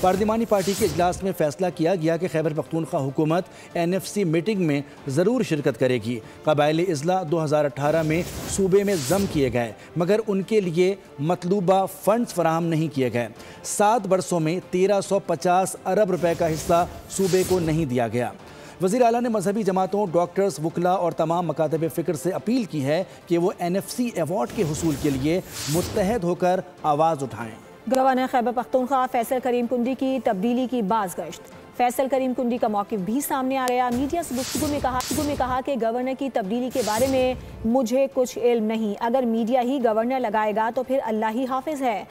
پارلیمانی پارٹی کے اجلاس میں فیصلہ کیا گیا کہ خیبر پختونخوا حکومت NFC میٹنگ میں ضرور شرکت کرے گی۔ قبائلی اضلاع 2018 میں صوبے میں ضم کیے گئے مگر ان کے لیے مطلوبہ فنڈز فراہم نہیں کیے گئے۔ 7 برسوں میں 1350 ارب روپے کا حصہ صوبے کو نہیں دیا گیا۔ وزیر اعلیٰ نے مذہبی جماعتوں، ڈاکٹرز، وکلاء اور تمام مکاتب فکر سے اپیل کی ہے کہ وہ NFC ایوارڈ کے حصول کے لیے متحد ہو کر آواز اٹھائیں۔ گورنر خیبر پختونخوا فیصل کریم کنڈی کی تبدیلی کی بازگشت۔ فیصل کریم کنڈی کا موقف بھی سامنے آ گیا۔ میڈیا سے گفتگو میں کہا کہ گورنر کی تبدیلی کے بارے میں مجھے کچھ علم نہیں، اگر میڈیا ہی گورنر لگائے گا تو پھر اللہ ہی حافظ ہے۔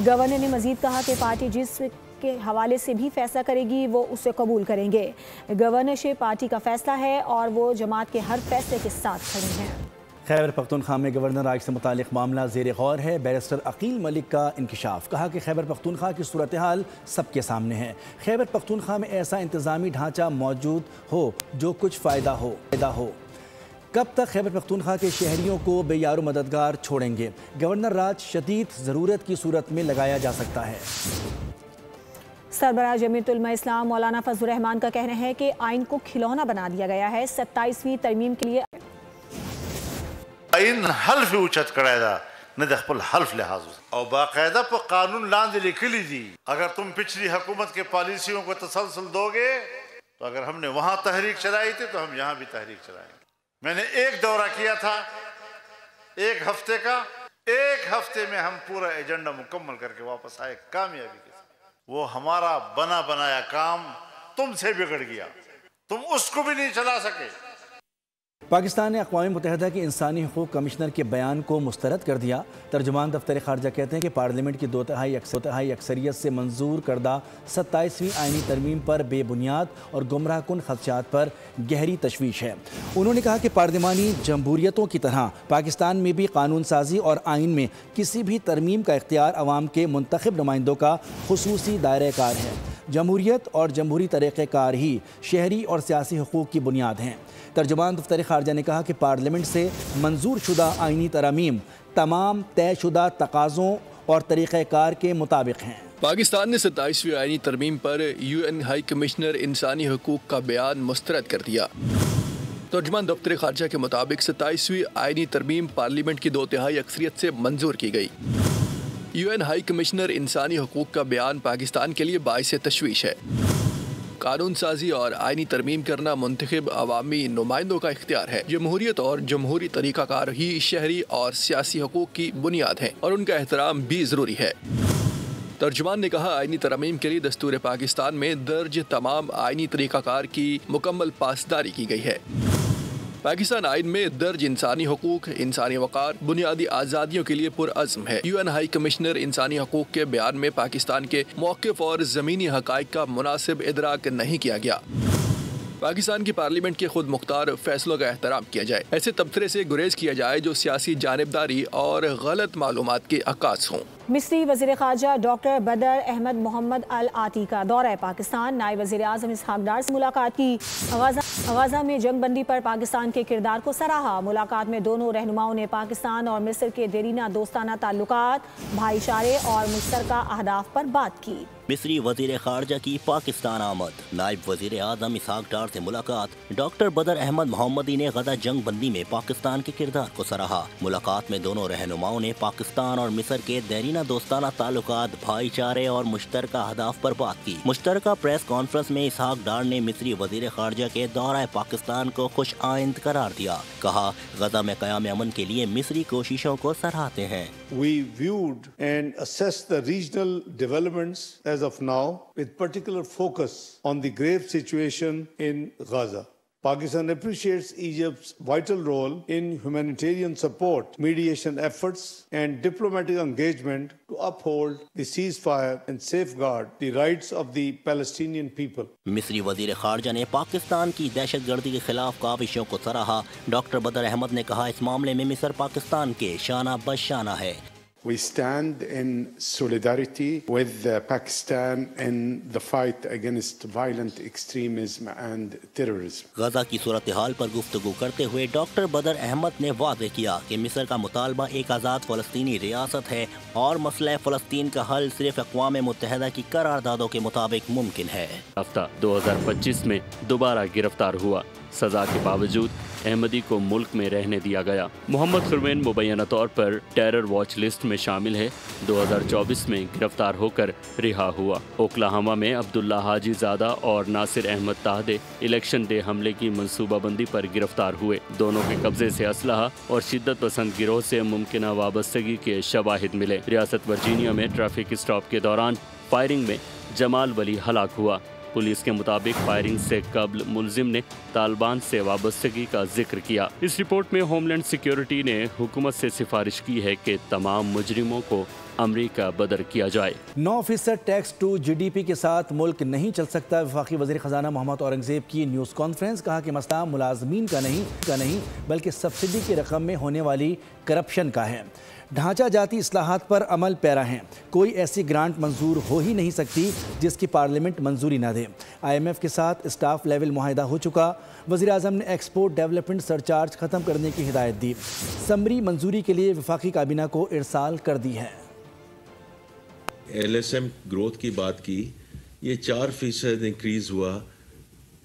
گورنر نے مزید کہا کہ پارٹی جس کے حوالے سے بھی فیصلہ کرے گی وہ اسے قبول کریں گے۔ گورنرشپ پارٹی کا فیصلہ ہے اور وہ جماعت کے ہر فیصلے کے ساتھ کھڑی ہیں۔ خیبر پختونخوا میں گورنر راج سے متعلق معاملہ زیر غور ہے۔ بیرسٹر عقیل ملک کا انکشاف، کہا کہ خیبر پختونخوا کی صورتحال سب کے سامنے ہے۔ خیبر پختونخوا میں ایسا انتظامی ڈھانچہ موجود ہو جو کچھ فائدہ ہو۔ کب تک خیبر پختونخوا کے شہریوں کو بے یار و مددگار چھوڑیں گے؟ گورنر راج شدید ضرورت کی صورت میں لگایا جا سکتا ہے۔ سربراہ جمعیت علماء اسلام مولانا فضل الرحمان کا کہنا ہے کہ آئین کو کھلونا بنا دیا گیا ہے۔ 27ویں ترمیم کے لیے آئین حلف اوچت کرے دا نہ د خپل حلف لحاظ اور باقاعدہ پر قانون لاندے لکھلی دی۔ اگر تم پچھلی حکومت کے پالیسیوں کو تسلسل دو گے تو اگر ہم نے وہاں تحریک چلائی تھی تو ہم یہاں بھی تحریک چلائیں گے۔ میں نے ایک دورہ کیا تھا 1 ہفتے کا، 1 ہفتے میں ہم پورا ایجنڈا مکمل کر کے واپس آئے کامیابی کے ساتھ۔ وہ ہمارا بنا بنایا کام تم سے بگڑ گیا، تم اس کو بھی نہیں چلا سکے۔ پاکستان نے اقوام متحدہ کے انسانی حقوق کمشنر کے بیان کو مسترد کر دیا۔ ترجمان دفتر خارجہ کہتے ہیں کہ پارلیمنٹ کی 2/3 اکثریت سے منظور کردہ 27ویں آئینی ترمیم پر بے بنیاد اور گمراہ کن خدشات پر گہری تشویش ہے۔ انہوں نے کہا کہ پارلیمانی جمہوریتوں کی طرح پاکستان میں بھی قانون سازی اور آئین میں کسی بھی ترمیم کا اختیار عوام کے منتخب نمائندوں کا خصوصی دائرہ کار ہے۔ جمہوریت اور جمہوری طریقہ کار ہی شہری اور سیاسی حقوق کی بنیاد ہیں۔ ترجمان دفتر خارجہ نے کہا کہ پارلیمنٹ سے منظور شدہ آئینی ترامیم تمام طے شدہ تقاضوں اور طریقہ کار کے مطابق ہیں۔ پاکستان نے 27ویں آئینی ترمیم پر UN ہائی کمشنر انسانی حقوق کا بیان مسترد کر دیا۔ ترجمان دفتر خارجہ کے مطابق 27ویں آئینی ترمیم پارلیمنٹ کی 2/3 اکثریت سے منظور کی گئی۔ UN ہائی کمشنر انسانی حقوق کا بیان پاکستان کے لیے باعث تشویش ہے۔ قانون سازی اور آئینی ترمیم کرنا منتخب عوامی نمائندوں کا اختیار ہے۔ جمہوریت اور جمہوری طریقہ کار ہی شہری اور سیاسی حقوق کی بنیاد ہیں اور ان کا احترام بھی ضروری ہے۔ ترجمان نے کہا آئینی ترمیم کے لیے دستور پاکستان میں درج تمام آئینی طریقہ کار کی مکمل پاسداری کی گئی ہے۔ پاکستان آئین میں درج انسانی حقوق، انسانی وقار، بنیادی آزادیوں کے لیے پرعزم ہے۔ UN ہائی کمشنر انسانی حقوق کے بیان میں پاکستان کے موقف اور زمینی حقائق کا مناسب ادراک نہیں کیا گیا۔ پاکستان کی پارلیمنٹ کے خود مختار فیصلوں کا احترام کیا جائے، ایسے تبصرے سے گریز کیا جائے جو سیاسی جانبداری اور غلط معلومات کے عکاس ہوں۔ مصری وزیر خارجہ ڈاکٹر بدر احمد محمد العاطی کا دورہ پاکستان، نائب وزیر اعظم اسحاق ڈار سے ملاقات کی۔ غزہ میں جنگ بندی پر پاکستان کے کردار کو سراہا۔ ملاقات میں دونوں رہنماؤں نے پاکستان اور مصر کے دیرینہ دوستانہ تعلقات، بھائی چارے اور مشترکہ اہداف پر بات کی۔ مصری وزیر خارجہ کی پاکستان آمد، نائب وزیر اعظم اسحاق ڈار سے ملاقات۔ ڈاکٹر بدر احمد محمدی نے غزہ جنگ بندی میں پاکستان کے کردار کو سراہا۔ ملاقات میں دونوں رہنماؤں نے پاکستان اور مصر کے دیرینہ دوستانہ تعلقات، بھائی چارے اور مشترکہ اہداف پر بات کی۔ مشترکہ پریس کانفرنس میں اسحاق ڈار نے مصری وزیر خارجہ کے دورہ پاکستان کو خوش آئند قرار دیا۔ کہا غزہ میں قیام امن کے لیے مصری کوششوں کو سراہتے ہیں۔ We viewed and assessed the regional developments as of now with particular focus on the grave situation in Gaza. Pakistan appreciates Egypt's vital role in humanitarian support, mediation efforts, and diplomatic engagement to uphold the ceasefire and safeguard the rights of the Palestinian people. مصری وزیر خارجہ نے پاکستان کی دہشت گردی کے خلاف کاوشوں کو سراہا۔ ڈاکٹر بدر احمد نے کہا اس معاملے میں مصر پاکستان کے شانہ بشانہ ہے۔ We stand in solidarity with Pakistan in the fight against violent extremism and terrorism. Gaza کی صورتحال پر گفتگو کرتے ہوئے ڈاکٹر بدر احمد نے واضح کیا کہ مصر کا مطالبہ ایک آزاد فلسطینی ریاست ہے اور مسئلہ فلسطین کا حل صرف اقوام متحدہ کی قراردادوں کے مطابق ممکن ہے۔ ہفتہ 2025 میں دوبارہ گرفتار ہوا، سزا کے باوجود احمدی کو ملک میں رہنے دیا گیا۔ محمد خرمین مبینہ طور پر ٹیرر واچ لسٹ میں شامل ہے۔ 2024 میں گرفتار ہو کر رہا ہوا۔ اوکلاہوما میں عبداللہ حاجی زادہ اور ناصر احمد طاہدے الیکشن ڈے حملے کی منصوبہ بندی پر گرفتار ہوئے۔ دونوں کے قبضے سے اسلحہ اور شدت پسند گروہ سے ممکنہ وابستگی کے شواہد ملے۔ ریاست ورجینیا میں ٹریفک اسٹاپ کے دوران فائرنگ میں جمال ولی ہلاک ہوا۔ پولیس کے مطابق فائرنگ سے قبل ملزم نے طالبان سے وابستگی کا ذکر کیا۔ اس رپورٹ میں ہوم لینڈ سیکیورٹی نے حکومت سے سفارش کی ہے کہ تمام مجرموں کو امریکہ بدر کیا جائے۔ 9% tax to G D P کے ساتھ ملک نہیں چل سکتا۔ وفاقی وزیر خزانہ محمد اورنگزیب کی نیوز کانفرنس، کہا کہ مسئلہ ملازمین کا نہیں بلکہ سبسڈی کی رقم میں ہونے والی کرپشن کا ہے۔ ڈھانچہ جاتی اصلاحات پر عمل پیرا ہیں، کوئی ایسی گرانٹ منظور ہو ہی نہیں سکتی جس کی پارلیمنٹ منظوری نہ دے۔ آئی ایم ایف کے ساتھ اسٹاف لیول معاہدہ ہو چکا۔ وزیراعظم نے ایکسپورٹ ڈیولپمنٹ سرچارج ختم کرنے کی ہدایت دی۔ سمری منظوری کے لیے وفاقی کابینہ کو ارسال کر دی ہے۔ ایل ایس ایم گروتھ کی بات کی، یہ 4% انکریز ہوا۔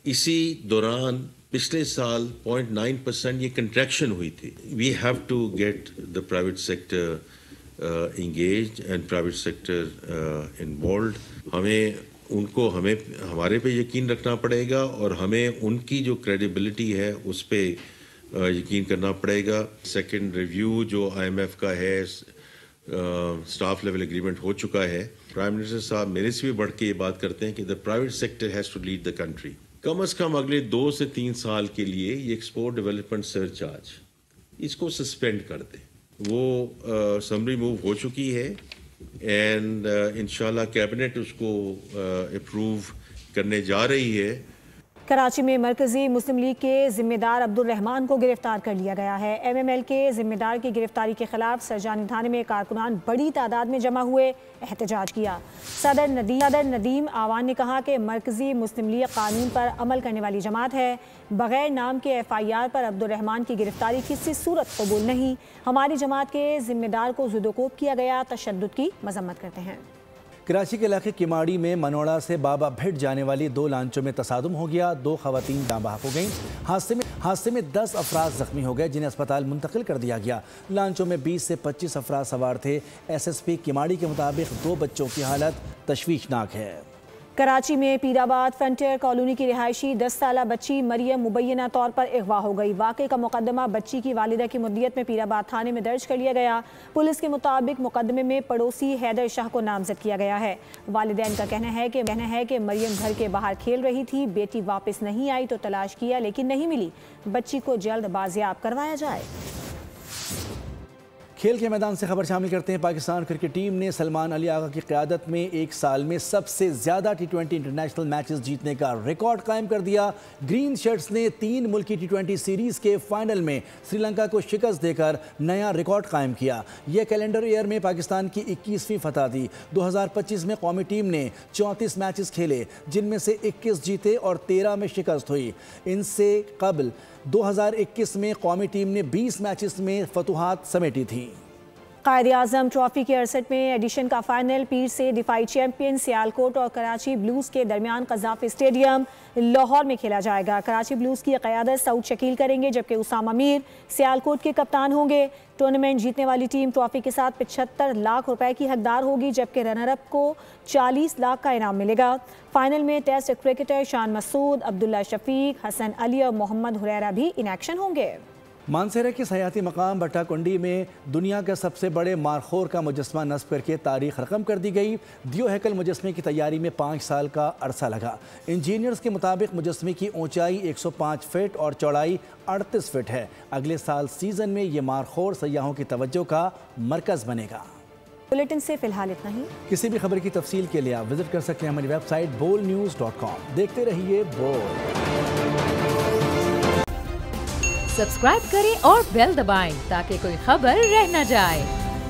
اسی دوران پچھلے سال 0.9% یہ کنٹریکشن ہوئی تھی۔ We have to get the private sector engaged and private sector involved. ہمیں ہمارے پہ یقین رکھنا پڑے گا اور ہمیں ان کی جو کریڈیبلٹی ہے اس پہ یقین کرنا پڑے گا۔ سیکنڈ ریویو جو آئی ایم ایف کا ہے، اسٹاف لیول ایگریمنٹ ہو چکا ہے۔ پرائم منسٹر صاحب میرے سے بھی بڑھ کے یہ بات کرتے ہیں کہ the private sector has to lead the country. کم از کم اگلے 2 سے 3 سال کے لیے یہ ایکسپورٹ ڈیولپمنٹ سرچارج اس کو سسپینڈ کر دیں۔ وہ سمری موو ہو چکی ہے اینڈ انشاءاللہ کیبنٹ اس کو اپروو کرنے جا رہی ہے۔ کراچی میں مرکزی مسلم لیگ کے ذمہ دار عبدالرحمان کو گرفتار کر لیا گیا ہے۔ ایم ایم ایل کے ذمہ دار کی گرفتاری کے خلاف سرجانی تھانے میں کارکنان بڑی تعداد میں جمع ہوئے احتجاج کیا۔ صدر ندیم آوان نے کہا کہ مرکزی مسلم لیگ قانون پر عمل کرنے والی جماعت ہے، بغیر نام کے ایف آئی آر پر عبدالرحمان کی گرفتاری کسی صورت قبول نہیں۔ ہماری جماعت کے ذمہ دار کو زدوکوب کیا گیا، تشدد کی مذمت کرتے ہیں۔ کراچی کے علاقے کماڑی میں منوڑا سے بابا بھٹ جانے والی 2 لانچوں میں تصادم ہو گیا، 2 خواتین جاں بحق ہو گئیں۔ حادثے میں 10 افراد زخمی ہو گئے جنہیں اسپتال منتقل کر دیا گیا۔ لانچوں میں 20 سے 25 افراد سوار تھے۔ ایس ایس پی کماڑی کے مطابق 2 بچوں کی حالت تشویشناک ہے۔ کراچی میں پیر آباد فرنٹیئر کالونی کی رہائشی 10 سالہ بچی مریم مبینہ طور پر اغوا ہو گئی۔ واقعے کا مقدمہ بچی کی والدہ کی مدیت میں پیر آباد تھانے میں درج کر لیا گیا۔ پولیس کے مطابق مقدمے میں پڑوسی حیدر شاہ کو نامزد کیا گیا ہے۔ والدین کا کہنا ہے کہ مریم گھر کے باہر کھیل رہی تھی، بیٹی واپس نہیں آئی تو تلاش کیا لیکن نہیں ملی۔ بچی کو جلد بازیاب کروایا جائے۔ کھیل کے میدان سے خبر شامل کرتے ہیں۔ پاکستان کرکٹ ٹیم نے سلمان علی آغا کی قیادت میں ایک سال میں سب سے زیادہ T20 انٹرنیشنل میچز جیتنے کا ریکارڈ قائم کر دیا۔ گرین شرٹس نے 3 ملکی T20 سیریز کے فائنل میں سری لنکا کو شکست دے کر نیا ریکارڈ قائم کیا۔ یہ کیلنڈر ایئر میں پاکستان کی 21ویں فتح تھی۔ 2025 میں قومی ٹیم نے 34 میچز کھیلے جن میں سے 21 جیتے اور 13 میں شکست ہوئی۔ ان سے قبل 2021 میں قومی ٹیم نے 20 میچز میں فتوحات سمیٹی تھی۔ قائد اعظم ٹرافی کے 68 میں ایڈیشن کا فائنل پیر سے دفاعی چیمپئن سیالکوٹ اور کراچی بلوز کے درمیان قذافی اسٹیڈیم لاہور میں کھیلا جائے گا۔ کراچی بلوز کی قیادت سعود شکیل کریں گے جبکہ اسامہ میر سیالکوٹ کے کپتان ہوں گے۔ ٹورنامنٹ جیتنے والی ٹیم ٹرافی کے ساتھ 75 لاکھ روپے کی حقدار ہوگی جبکہ رنر اپ کو 40 لاکھ کا انعام ملے گا۔ فائنل میں ٹیسٹ کرکٹر شان مسعود، عبداللہ شفیق، حسن علی اور محمد حریرہ بھی ان ایکشن ہوں گے۔ مانسہرہ کے سیاحتی مقام بٹا کنڈی میں دنیا کا سب سے بڑے مارخور کا مجسمہ نصب کر کے تاریخ رقم کر دی گئی۔ دیو ہیکل مجسمے کی تیاری میں 5 سال کا عرصہ لگا۔ انجینئرز کے مطابق مجسمے کی اونچائی 105 فٹ اور چوڑائی 38 فٹ ہے۔ اگلے سال سیزن میں یہ مارخور سیاحوں کی توجہ کا مرکز بنے گا۔ بلیٹن سے فی الحال اتنا ہی۔ کسی بھی خبر کی تفصیل کے لیے آپ وزٹ کر سکتے ہیں ہماری ویب سائٹ bolnews.com۔ دیکھتے رہیے بول۔ سبسکرائب کریں اور بیل دبائیں تاکہ کوئی خبر رہ نہ جائے۔